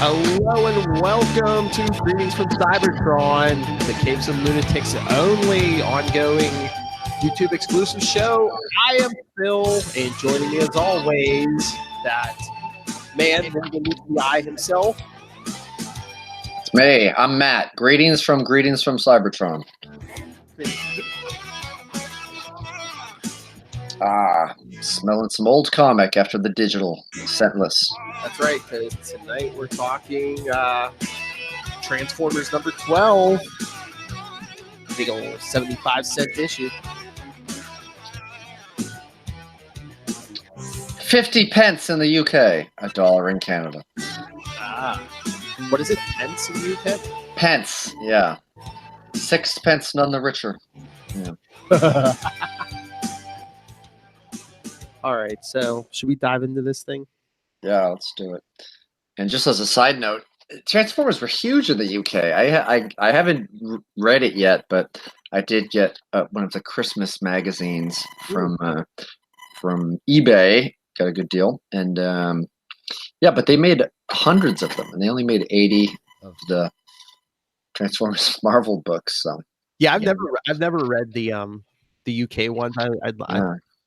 Hello and welcome to Greetings from Cybertron, the Caves of Lunatics only ongoing YouTube exclusive show. I am Phil, and joining me as always, that man with the new eye himself. It's me. I'm Matt. Greetings from Cybertron. Smelling some old comic after the digital scentless. That's right, because tonight we're talking Transformers number 12. Big old 75-cent issue. 50 pence in the UK, $1 in Canada. What is it? Pence in the UK? Pence, yeah. 6 pence, none the richer. Yeah. All right, so should we dive into this thing? Yeah, let's do it. And just as a side note, Transformers were huge in the UK. I haven't read it yet, but I did get one of the Christmas magazines from eBay. Got a good deal, and yeah, but they made hundreds of them, and they only made 80 of the Transformers Marvel books. So yeah, I've never read the UK ones.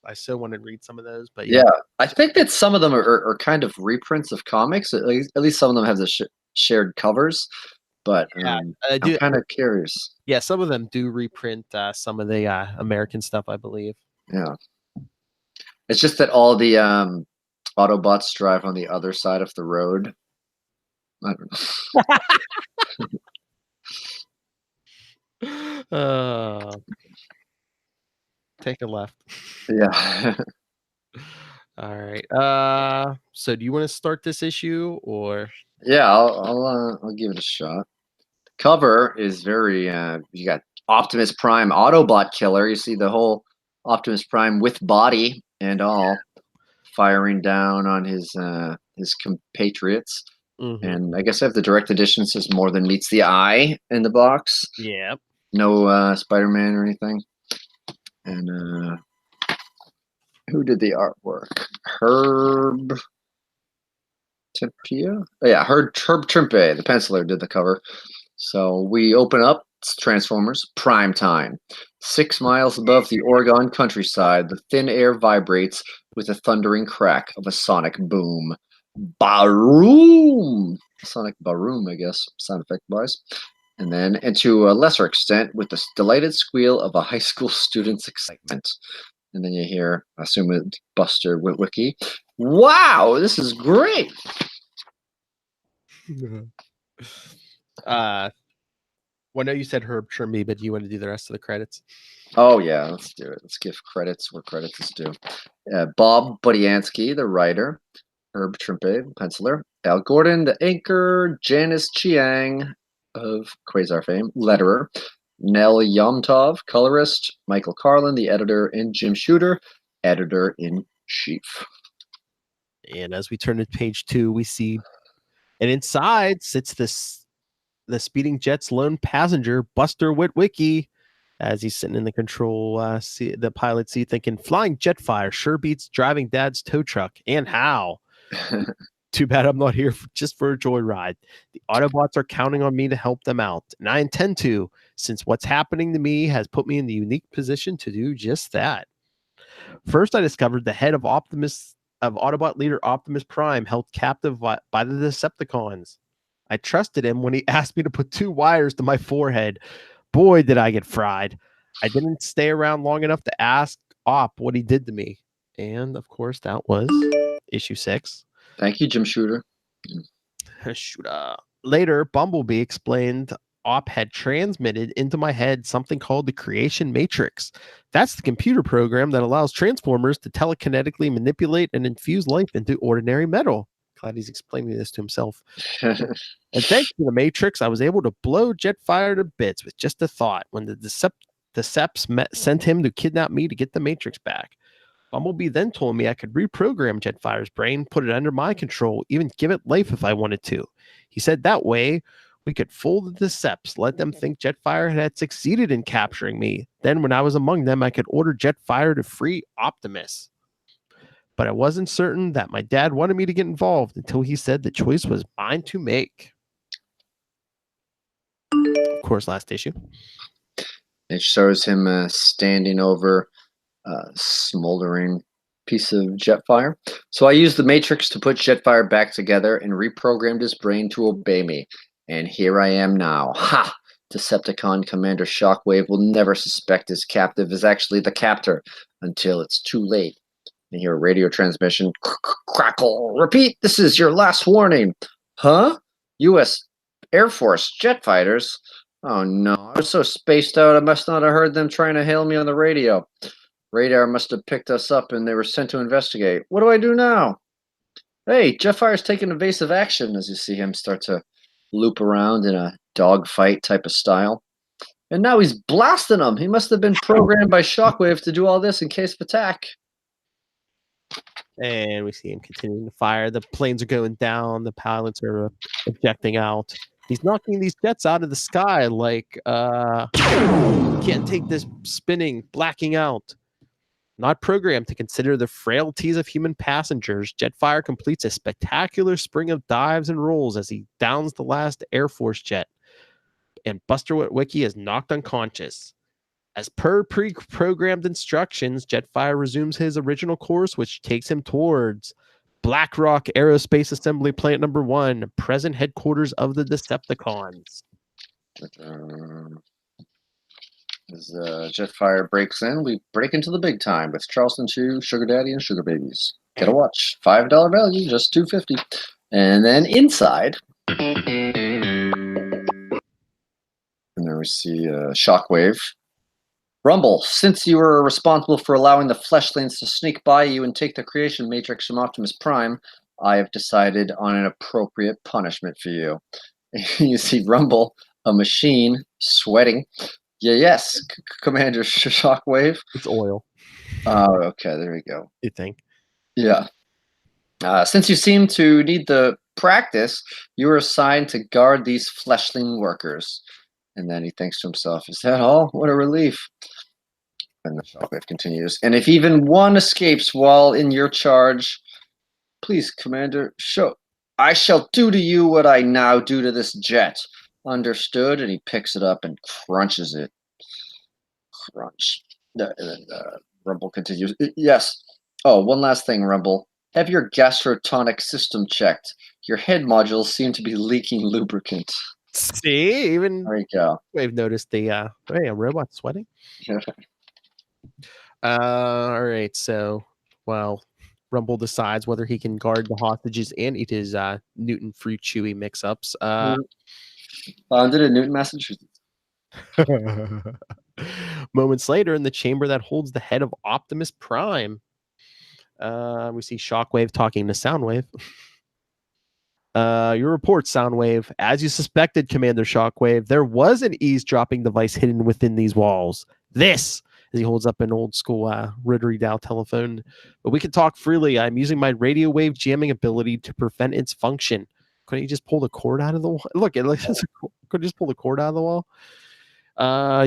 I still want to read some of those, but yeah, I think that some of them are kind of reprints of comics. At least some of them have the shared covers. But I'm kind of curious. Yeah, some of them do reprint some of the American stuff, I believe. Yeah, it's just that all the Autobots drive on the other side of the road. I don't know. Take a left. Yeah. All right. So do you want to start this issue or? Yeah, I'll give it a shot. The cover is very you got Optimus Prime Autobot killer. You see the whole Optimus Prime with body and all firing down on his compatriots. Mm-hmm. And I guess I have the direct edition. Says more than meets the eye in the box. Yeah. No Spider-Man or anything. And who did the artwork? Herb Tempia? Oh, yeah, Herb Trimpe, the penciler, did the cover. So we open up. It's Transformers Prime Time. 6 miles above the Oregon countryside, the thin air vibrates with a thundering crack of a sonic boom. Baroom! Sonic baroom, I guess, sound effect wise. And then, and to a lesser extent, with the delighted squeal of a high school student's excitement. And then you hear, I assume it's Buster Witwicky. Wow, this is great! Well, I know you said Herb Trimpe, but do you want to do the rest of the credits? Oh, yeah, let's do it. Let's give credits where credits is due. Bob Budiansky, the writer. Herb Trimpe, the penciler. Al Gordon, the inker. Janice Chiang of Quasar fame, letterer. Nell Yomtov, colorist. Michael Carlin, the editor. And Jim Shooter, editor-in-chief. And as we turn to page 2, we see, and inside sits the speeding jet's lone passenger, Buster Witwicky, as he's sitting in the control seat, the pilot seat, thinking, flying Jetfire sure beats driving Dad's tow truck. And how? Too bad I'm not here just for a joyride. The Autobots are counting on me to help them out, and I intend to, since what's happening to me has put me in the unique position to do just that. First, I discovered the head of Autobot leader Optimus Prime held captive by the Decepticons. I trusted him when he asked me to put 2 wires to my forehead. Boy, did I get fried. I didn't stay around long enough to ask Op what he did to me. And, of course, that was issue 6. Thank you, Jim Shooter. Shooter. Later, Bumblebee explained Op had transmitted into my head something called the Creation Matrix. That's the computer program that allows Transformers to telekinetically manipulate and infuse life into ordinary metal. Glad he's explaining this to himself. And thanks to the Matrix, I was able to blow Jetfire to bits with just a thought when the Decepts sent him to kidnap me to get the Matrix back. Bumblebee then told me I could reprogram Jetfire's brain, put it under my control, even give it life if I wanted to. He said that way we could fool the Decepts, let them think Jetfire had succeeded in capturing me. Then when I was among them, I could order Jetfire to free Optimus. but I wasn't certain that my dad wanted me to get involved until he said the choice was mine to make. Of course, last issue. It shows him standing over a smoldering piece of Jetfire. So I used the Matrix to put Jetfire back together and reprogrammed his brain to obey me. And here I am now. Ha! Decepticon Commander Shockwave will never suspect his captive is actually the captor until it's too late. And hear a radio transmission. Crackle. Repeat, this is your last warning. Huh? U.S. Air Force jet fighters? Oh no, I was so spaced out I must not have heard them trying to hail me on the radio. Radar must have picked us up and they were sent to investigate. What do I do now? Hey, Jetfire's taking evasive action as you see him start to loop around in a dogfight type of style. And now he's blasting them. He must have been programmed by Shockwave to do all this in case of attack. And we see him continuing to fire. The planes are going down. The pilots are ejecting out. He's knocking these jets out of the sky like, can't take this spinning, blacking out. Not programmed to consider the frailties of human passengers, Jetfire completes a spectacular spring of dives and rolls as he downs the last Air Force jet. And Buster Witwicky is knocked unconscious. As per pre-programmed instructions, Jetfire resumes his original course, which takes him towards Black Rock Aerospace Assembly Plant Number 1, present headquarters of the Decepticons. As Jetfire breaks in, we break into the big time with Charleston Chew, Sugar Daddy, and Sugar Babies. Get a watch. $5 value, just $2.50. And then inside, and there we see Shockwave. Rumble, since you were responsible for allowing the Fleshlings to sneak by you and take the creation matrix from Optimus Prime, I have decided on an appropriate punishment for you. You see Rumble, a machine, sweating. Yes, Commander Shockwave. It's oil. Oh, okay, there we go. You think? Yeah. Since you seem to need the practice, you are assigned to guard these fleshling workers. And then he thinks to himself, is that all? What a relief. And the Shockwave continues. And if even one escapes while in your charge, please, Commander, I shall do to you what I now do to this jet. Understood? And he picks it up and crunches it. Crunch. And then Rumble continues. Yes. Oh, one last thing, Rumble. Have your gastrotonic system checked. Your head modules seem to be leaking lubricant. See, even there you go. We've noticed the a robot sweating. All right, so Rumble decides whether he can guard the hostages and eat his Newton Fruit Chewy mix-ups. Founded in Newton, Massachusetts. Moments later, in the chamber that holds the head of Optimus Prime, we see Shockwave talking to Soundwave. Your report, Soundwave. As you suspected, Commander Shockwave, there was an eavesdropping device hidden within these walls. This, as he holds up an old school rotary dial telephone. But we can talk freely. I'm using my radio wave jamming ability to prevent its function. Couldn't you just pull the cord out of the wall? Look, could you just pull the cord out of the wall?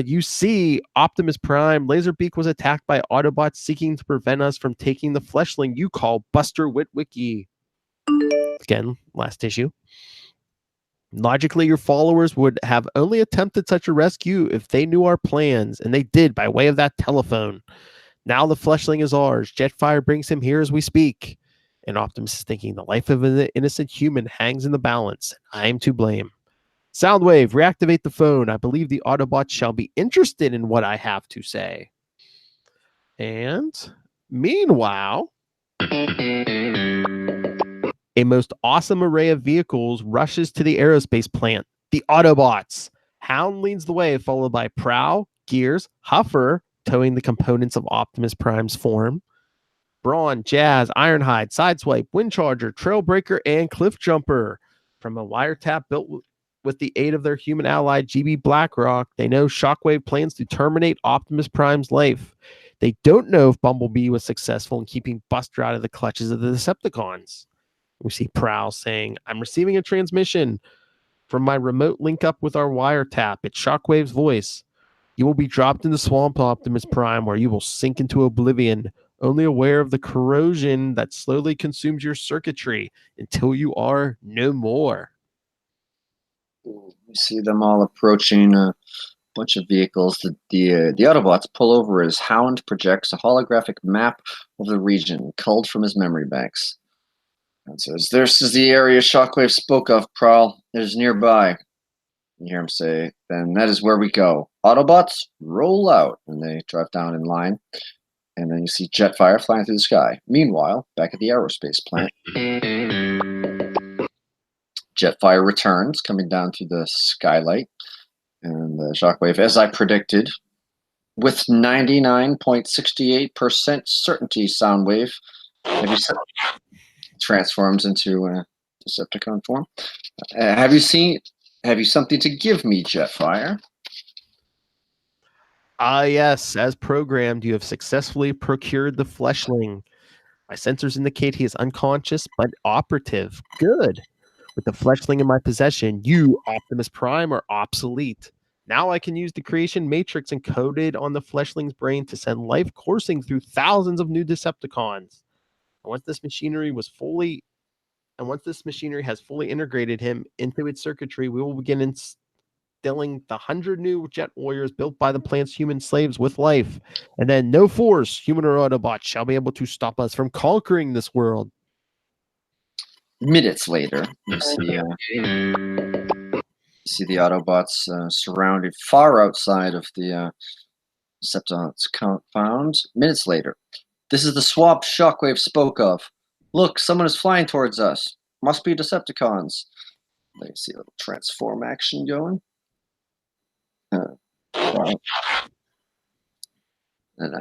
You see, Optimus Prime Laserbeak was attacked by Autobots seeking to prevent us from taking the fleshling you call Buster Witwicky. Again, last issue. Logically, your followers would have only attempted such a rescue if they knew our plans, and they did by way of that telephone. Now the fleshling is ours. Jetfire brings him here as we speak. And Optimus is thinking the life of an innocent human hangs in the balance. I am to blame. Soundwave, reactivate the phone. I believe the Autobots shall be interested in what I have to say. And meanwhile, a most awesome array of vehicles rushes to the aerospace plant. The Autobots. Hound leads the way, followed by Prow, Gears, Huffer, towing the components of Optimus Prime's form. Brawn, Jazz, Ironhide, Sideswipe, Windcharger, Trailbreaker, and Cliffjumper. From a wiretap built with the aid of their human ally, GB Blackrock, they know Shockwave plans to terminate Optimus Prime's life. They don't know if Bumblebee was successful in keeping Buster out of the clutches of the Decepticons. We see Prowl saying, I'm receiving a transmission from my remote link up with our wiretap. It's Shockwave's voice. You will be dropped in the swamp, Optimus Prime, where you will sink into oblivion. only aware of the corrosion that slowly consumes your circuitry until you are no more. We see them all approaching a bunch of vehicles. The Autobots pull over as Hound projects a holographic map of the region, culled from his memory banks. And says, "This is the area Shockwave spoke of, Prowl. It is nearby." You hear him say, "Then that is where we go. Autobots, roll out." And they drive down in line. And then you see Jetfire flying through the sky. Meanwhile, back at the aerospace plant, Jetfire returns, coming down through the skylight. And Shockwave, as I predicted, with 99.68% certainty, Soundwave, transforms into Decepticon form. Have you something to give me, Jetfire? Yes, as programmed, you have successfully procured the fleshling. My sensors indicate he is unconscious but operative. Good. With the fleshling in my possession, you, Optimus Prime, are obsolete. Now I can use the creation matrix encoded on the fleshling's brain to send life coursing through thousands of new Decepticons. And once this machinery has fully integrated him into its circuitry, we will begin instilling the 100 new jet warriors built by the plant's human slaves with life. And then no force, human or Autobot, shall be able to stop us from conquering this world. Minutes later, you see the Autobots surrounded far outside of the Decepticons compound. Minutes later, "This is the swamp Shockwave spoke of. Look, someone is flying towards us. Must be Decepticons." They see a little transform action going. And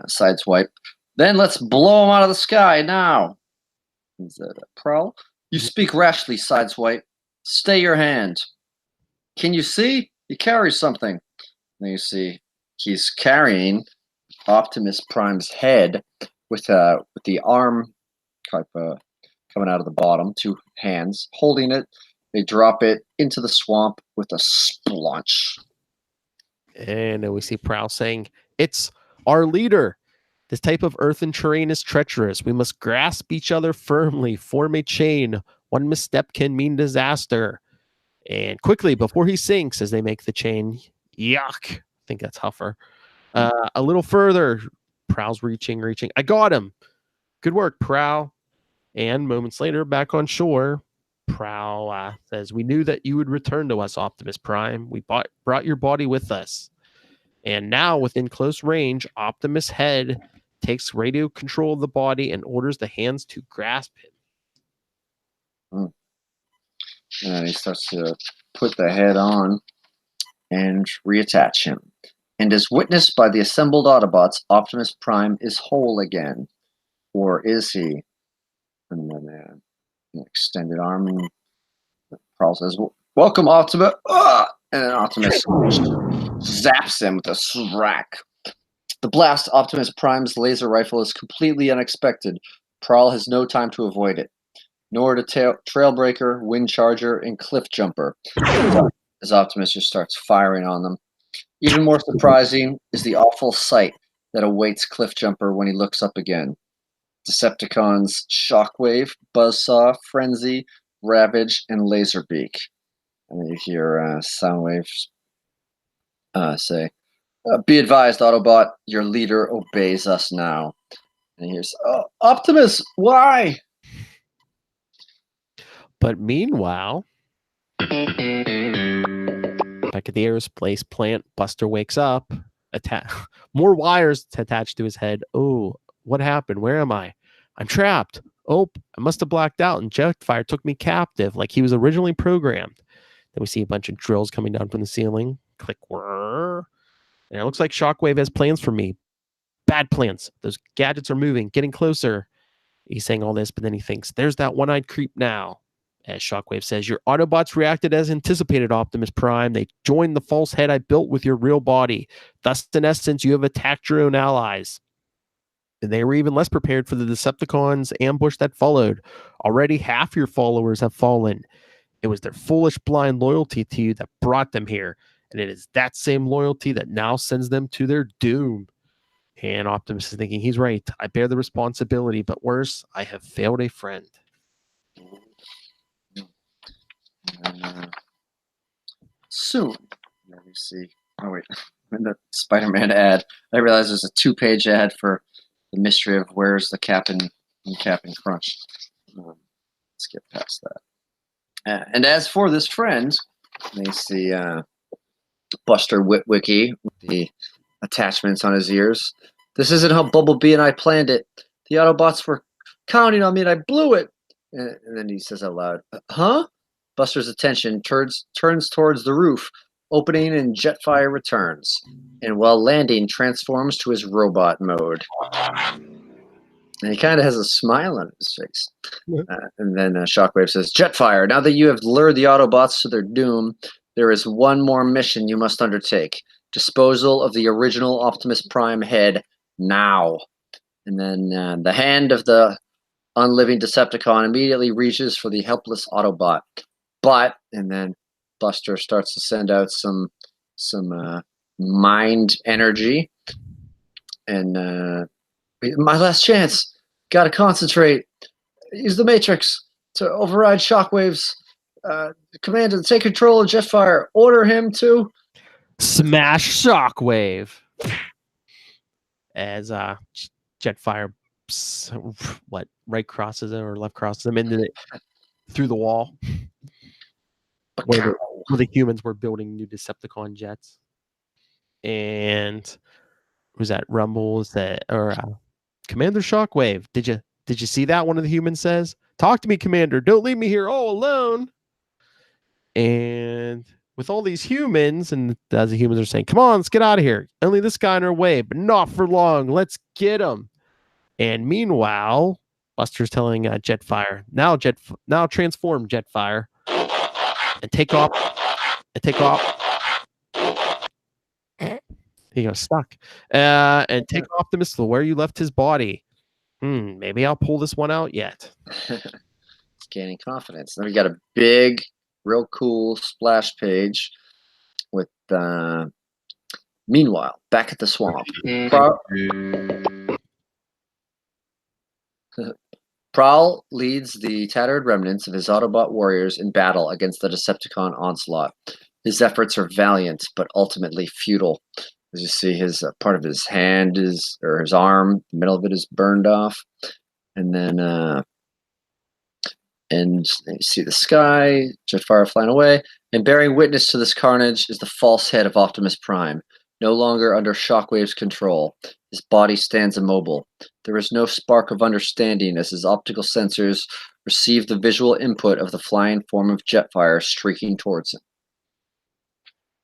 sideswipe. "Then let's blow them out of the sky now." Is that a Prowl? "You speak rashly, Sideswipe. Stay your hand. Can you see? He carries something." And you see he's carrying Optimus Prime's head with the arm type coming out of the bottom, two hands holding it. They drop it into the swamp with a splunch. And we see Prowl saying, "It's our leader. This type of earthen terrain is treacherous. We must grasp each other firmly, form a chain. One misstep can mean disaster." And quickly, before he sinks, as they make the chain, yuck. I think that's Huffer. A little further, Prowl's reaching. "I got him. Good work, Prowl." And moments later, back on shore, Prowl says, "We knew that you would return to us, Optimus Prime. We brought your body with us. And now, within close range, Optimus' head takes radio control of the body and orders the hands to grasp him." And he starts to put the head on and reattach him. And as witnessed by the assembled Autobots, Optimus Prime is whole again. Or is he? And then an extended arm, and Prowl says, "Welcome, Optimus." And then Optimus zaps him with a srack. The blast Optimus Prime's laser rifle is completely unexpected. Prowl has no time to avoid it, nor to Trailbreaker, Wind Charger, and Cliff Jumper, as Optimus just starts firing on them. Even more surprising is the awful sight that awaits Cliff Jumper when he looks up again. Decepticons Shockwave, Buzzsaw, Frenzy, Ravage, and Laserbeak. And then you hear Soundwave say, "Be advised, Autobot, your leader obeys us now." And he hears, "Oh, Optimus, why?" But meanwhile, back at the aerospace plant, Buster wakes up. More wires attached to his head. "Oh, what happened? Where am I? I'm trapped. Oh, I must have blacked out and Jetfire took me captive like he was originally programmed." Then we see a bunch of drills coming down from the ceiling. Click. Whirr. And it looks like Shockwave has plans for me. Bad plans. Those gadgets are moving, getting closer. He's saying all this, but then he thinks, "There's that one-eyed creep now." As Shockwave says, "Your Autobots reacted as anticipated, Optimus Prime. They joined the false head I built with your real body. Thus, in essence, you have attacked your own allies." And they were even less prepared for the Decepticons' ambush that followed. Already half your followers have fallen. It was their foolish, blind loyalty to you that brought them here. And it is that same loyalty that now sends them to their doom. And Optimus is thinking he's right. I bear the responsibility, but worse, I have failed a friend. Soon, let me see. Oh wait, in the Spider-Man ad, I realized there's a 2-page ad for the mystery of where's the Captain Crunch. Let's get past that. And as for this friend, they see Buster Witwicky with the attachments on his ears. This isn't how Bumblebee and I planned it. The Autobots were counting on me and I blew it. And then he says out loud, huh? Buster's attention turns towards the roof, opening and Jetfire returns. And while landing, transforms to his robot mode. And he kind of has a smile on his face. And then Shockwave says, Jetfire, now that you have lured the Autobots to their doom, there is one more mission you must undertake. Disposal of the original Optimus Prime head now. And then the hand of the unliving Decepticon immediately reaches for the helpless Autobot. But, and then Buster starts to send out some mind energy. And my last chance. Gotta concentrate. Use the Matrix to override Shockwave's Commander, take control of Jetfire. Order him to smash Shockwave. As Jetfire, right crosses him or left crosses him into through the wall. Where the humans were building new Decepticon jets. And was that Rumble? Commander Shockwave? Did you see that? One of the humans says, "Talk to me, Commander. Don't leave me here all alone." And with all these humans, and as the humans are saying, "Come on, let's get out of here. Only this guy in our way, but not for long. Let's get him." And meanwhile, Buster's telling Jetfire, now transform Jetfire and take off. He goes stuck. And take Optimus to where you left his body. Maybe I'll pull this one out yet. It's gaining confidence. Then we got a big, real cool splash page with meanwhile, back at the swamp. Prowl leads the tattered remnants of his Autobot warriors in battle against the Decepticon onslaught. His efforts are valiant, but ultimately futile. As you see, his part of his hand or his arm, the middle of it is burned off. And then you see the sky, Jetfire flying away. And bearing witness to this carnage is the false head of Optimus Prime, no longer under Shockwave's control. His body stands immobile. There is no spark of understanding as his optical sensors receive the visual input of the flying form of Jetfire streaking towards him.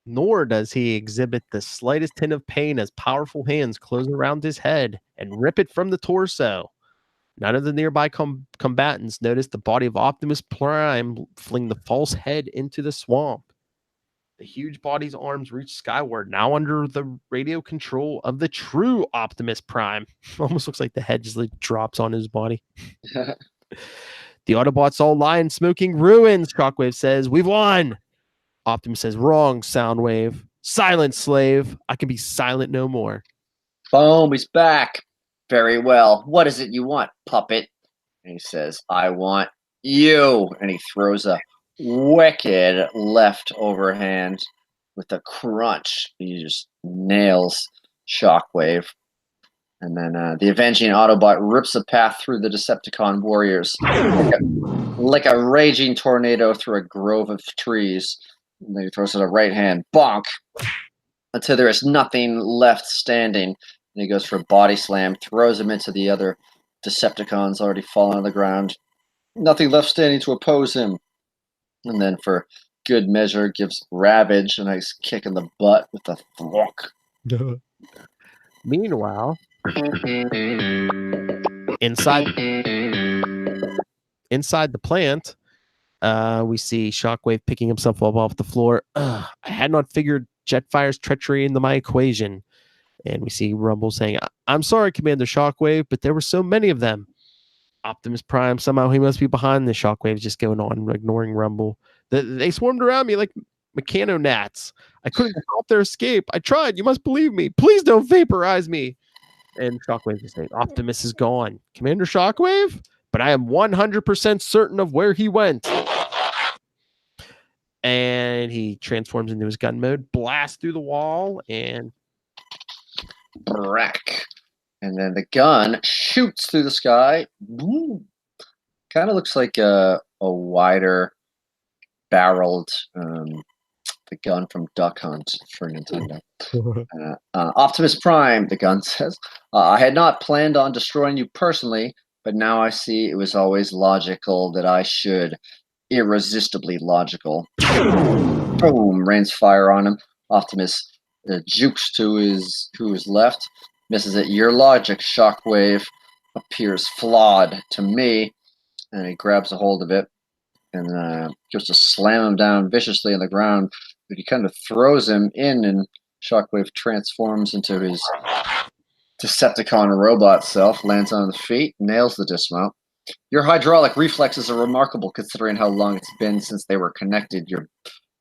Nor does he exhibit the slightest hint of pain as powerful hands close around his head and rip it from the torso. None of the nearby combatants notice the body of Optimus Prime fling the false head into the swamp. The huge body's arms reach skyward, now under the radio control of the true Optimus Prime. Almost looks like the head just drops on his body. The Autobots all lie in smoking ruins, Shockwave says. We've won! Optimus says, wrong, Soundwave. Silent, slave. I can be silent no more. Boom, he's back. Very well. What is it you want, puppet? And he says, I want you. And he throws a wicked left overhand with a crunch. He just nails Shockwave. And then the avenging Autobot rips a path through the Decepticon warriors like a raging tornado through a grove of trees. And then he throws it a right hand, bonk, until there is nothing left standing. And he goes for a body slam, throws him into the other Decepticons already fallen on the ground. Nothing left standing to oppose him. And then for good measure, gives Ravage a nice kick in the butt with a thwack. Meanwhile, inside the plant, we see Shockwave picking himself up off the floor. I had not figured Jetfire's treachery into my equation. And we see Rumble saying, I'm sorry, Commander Shockwave, but there were so many of them. Optimus Prime, somehow he must be behind the Shockwaves, just going on, ignoring Rumble. They swarmed around me like mechano-gnats. I couldn't stop their escape. I tried. You must believe me. Please don't vaporize me. And Shockwave is saying, Optimus is gone. Commander Shockwave? But I am 100% certain of where he went. And he transforms into his gun mode, blasts through the wall, and Brack. And then the gun shoots through the sky. Kind of looks like a wider barreled the gun from Duck Hunt for Nintendo. Optimus Prime, the gun says, I had not planned on destroying you personally, but now I see it was always logical that I should. Irresistibly logical. Boom, rains fire on him. Optimus jukes to his left, misses it. Your logic, Shockwave, appears flawed to me. And he grabs a hold of it and goes to slam him down viciously on the ground. But he kind of throws him in, and Shockwave transforms into his Decepticon robot self, lands on the feet, nails the dismount. Your hydraulic reflexes are remarkable considering how long it's been since they were connected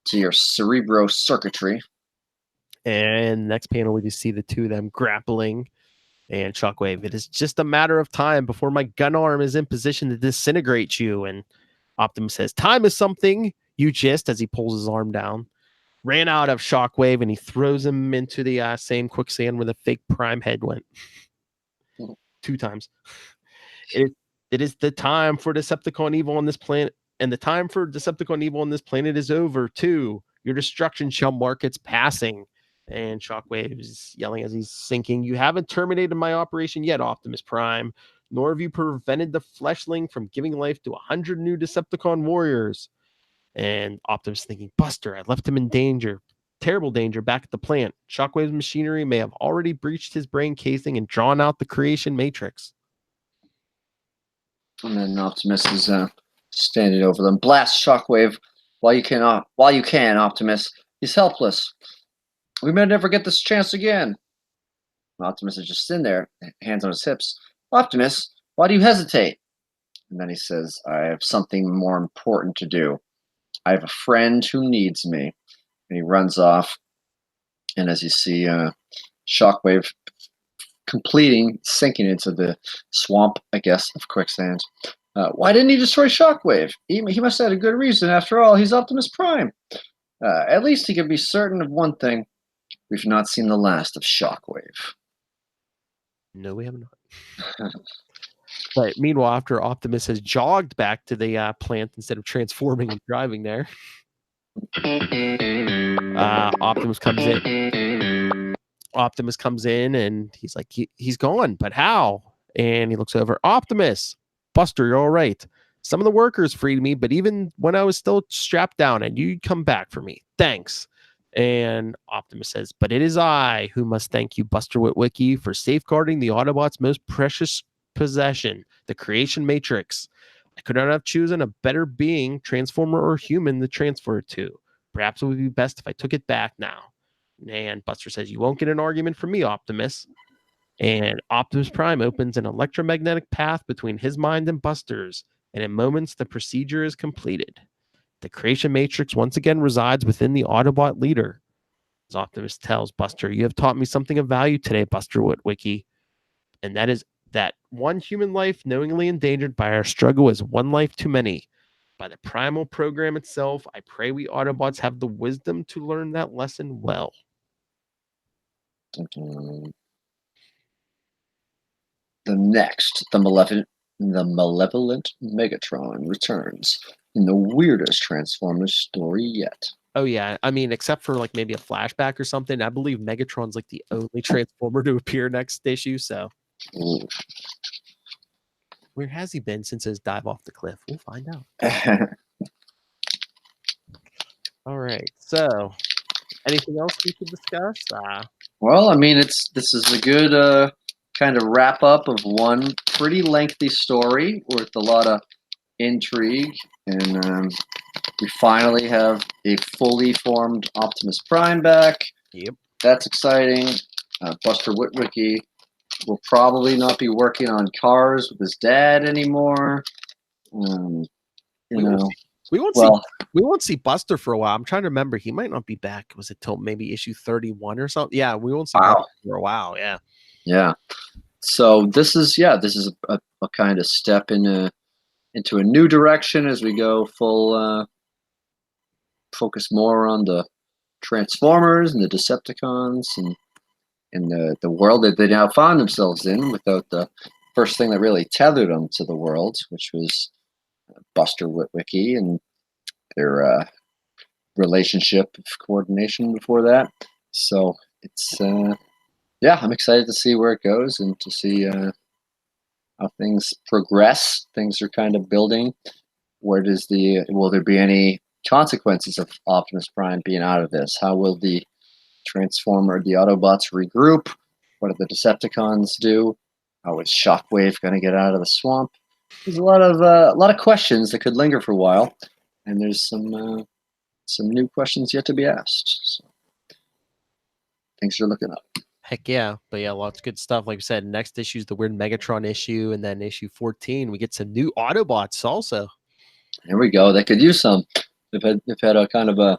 to your cerebro circuitry. And next panel, we just see the two of them grappling. And Shockwave, it is just a matter of time before my gun arm is in position to disintegrate you. And Optimus says, time is something you just, as he pulls his arm down, ran out of Shockwave, and he throws him into the same quicksand where the fake Prime head went. 2 times. It is the time for Decepticon evil on this planet, and the time for Decepticon evil on this planet is over, too. Your destruction shall mark its passing. And Shockwave is yelling as he's sinking, you haven't terminated my operation yet, Optimus Prime, nor have you prevented the fleshling from giving life to 100 new Decepticon warriors. And Optimus thinking, Buster, I left him in danger, terrible danger, back at the plant. Shockwave's machinery may have already breached his brain casing and drawn out the creation matrix. And then Optimus is standing over them. Blast Shockwave while you can, Optimus. He's helpless. We may never get this chance again. Optimus is just sitting there, hands on his hips. Optimus, why do you hesitate? And then he says, I have something more important to do. I have a friend who needs me. And he runs off. And as you see, Shockwave sinking into the swamp, I guess, of quicksand. Why didn't he destroy Shockwave? He must have had a good reason. After all, he's Optimus Prime. At least he can be certain of one thing. We've not seen the last of Shockwave. No, we have not. But meanwhile, after Optimus has jogged back to the plant instead of transforming and driving there, Optimus comes in and he's like, he's gone, but how? And he looks over. Optimus, Buster, you're all right. Some of the workers freed me, but even when I was still strapped down, I knew you'd come back for me. Thanks. And Optimus says, but it is I who must thank you, Buster Witwicky, for safeguarding the Autobots' most precious possession, the creation matrix. I could not have chosen a better being, transformer or human, to transfer it to. Perhaps it would be best if I took it back now. And Buster says, you won't get an argument from me, Optimus. And Optimus Prime opens an electromagnetic path between his mind and Buster's, and in moments the procedure is completed. The creation matrix once again resides within the Autobot leader. As Optimus tells Buster, you have taught me something of value today, Buster Witwicky, and that is that one human life knowingly endangered by our struggle is one life too many. By the primal program itself, I pray we Autobots have the wisdom to learn that lesson well. The malevolent Megatron returns in the weirdest Transformers story yet. Oh yeah, I mean, except for like maybe a flashback or something, I believe Megatron's like the only Transformer to appear next issue. So, where has he been since his dive off the cliff? We'll find out. All right. So, anything else we could discuss? Well, I mean, this is a good kind of wrap up of one pretty lengthy story with a lot of intrigue, and we finally have a fully formed Optimus Prime back. Yep, that's exciting. Buster Witwicky will probably not be working on cars with his dad anymore. We won't see Buster for a while. I'm trying to remember. He might not be back. Was it till maybe issue 31 or something? Yeah, we won't see Buster for a while. Yeah. Yeah. So this is a kind of step into a new direction as we go full focus more on the Transformers and the Decepticons and the world that they now found themselves in without the first thing that really tethered them to the world, which was Buster Witwicky and their relationship coordination before that. So it's I'm excited to see where it goes and to see how things progress. Things are kind of building. Will there be any consequences of Optimus Prime being out of this? How will the Autobots regroup? What do the Decepticons do? How is Shockwave going to get out of the swamp? There's a lot of questions that could linger for a while, and there's some new questions yet to be asked. So things are looking up. Heck yeah. But yeah, lots of good stuff. Like I said, next issue is the weird Megatron issue, and then issue 14, we get some new Autobots also. There we go. They could use some. They've had a kind of a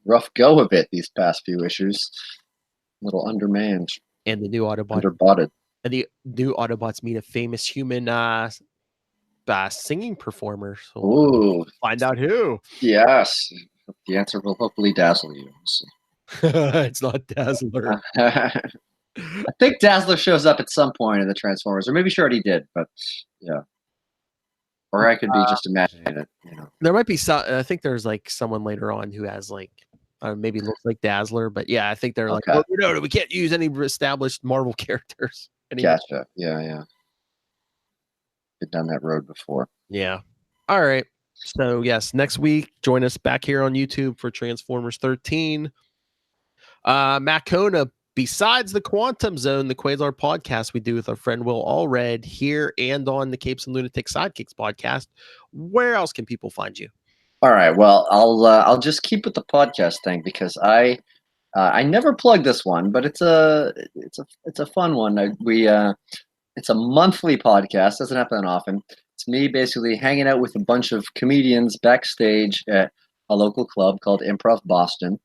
rough go of it these past few issues. A little undermanned. And the new Autobot. Underbotted. And the new Autobots meet a famous human singing performer. So ooh. Find out who. Yes. The answer will hopefully dazzle you. So. It's not Dazzler. I think Dazzler shows up at some point in the Transformers, or maybe she already did, but yeah. Or I could be just imagining it. You know. There might be some. I think there's like someone later on who has like maybe looks like Dazzler, but yeah, I think they're like, oh, no, we can't use any established Marvel characters anymore. Gotcha. Yeah. Been down that road before. Yeah. All right. So yes, next week, join us back here on YouTube for Transformers 13. Matt Kona, besides the Quantum Zone, the Quasar podcast we do with our friend Will Allred here and on the Capes and Lunatic Sidekicks podcast, where else can people find you? All right. Well, I'll just keep with the podcast thing because I never plug this one, but it's a fun one. It's a monthly podcast. Doesn't happen often. It's me basically hanging out with a bunch of comedians backstage at a local club called Improv Boston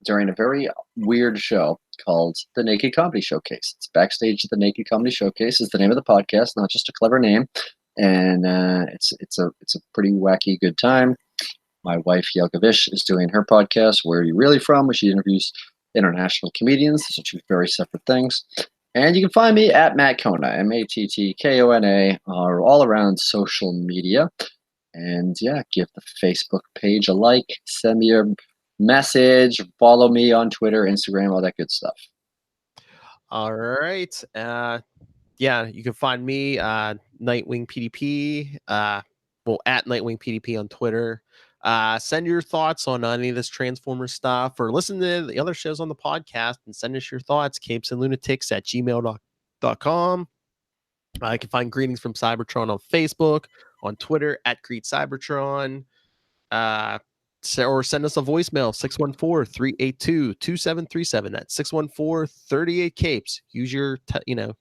during a very weird show called the Naked Comedy Showcase. It's backstage at the Naked Comedy Showcase is the name of the podcast, not just a clever name. And it's a pretty wacky good time. My wife Yelgavish is doing her podcast, Where Are You Really From?, where she interviews international comedians. Those are two very separate things. And you can find me at Matt Kona, MatTKona, all around social media. And yeah, give the Facebook page a like, send me a message, follow me on Twitter, Instagram, all that good stuff. All right. Yeah, you can find me Nightwing PDP. At Nightwing PDP on Twitter. Send your thoughts on any of this Transformer stuff, or listen to the other shows on the podcast and send us your thoughts. capesandlunatics@gmail.com. You can find Greetings from Cybertron on Facebook, on Twitter @GreetCybertron. Or send us a voicemail, 614-382-2737. That's 614-38-CAPES. Use your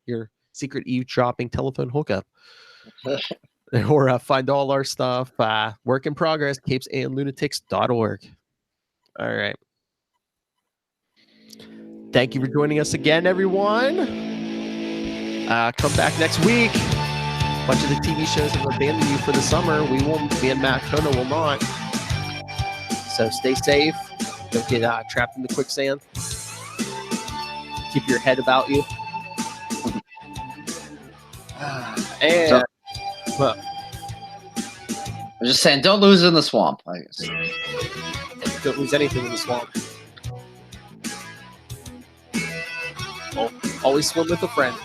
your secret eavesdropping telephone hookup. Or find all our stuff, work in progress, capesandlunatics.org. All right. Thank you for joining us again, everyone. Come back next week. A bunch of the TV shows have abandoned you for the summer. We won't. Me and Matt Kona will not. So stay safe. Don't get trapped in the quicksand. Keep your head about you. And I'm just saying, don't lose in the swamp. I guess. Don't lose anything in the swamp. Always swim with a friend.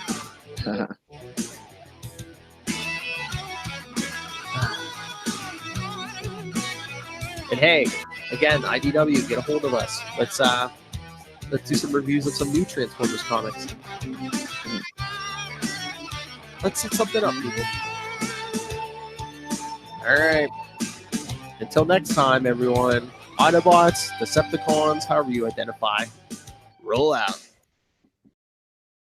And hey, again, IDW, get a hold of us. Let's do some reviews of some new Transformers comics. Let's set something up, people. All right. Until next time, everyone. Autobots, Decepticons, however you identify. Roll out.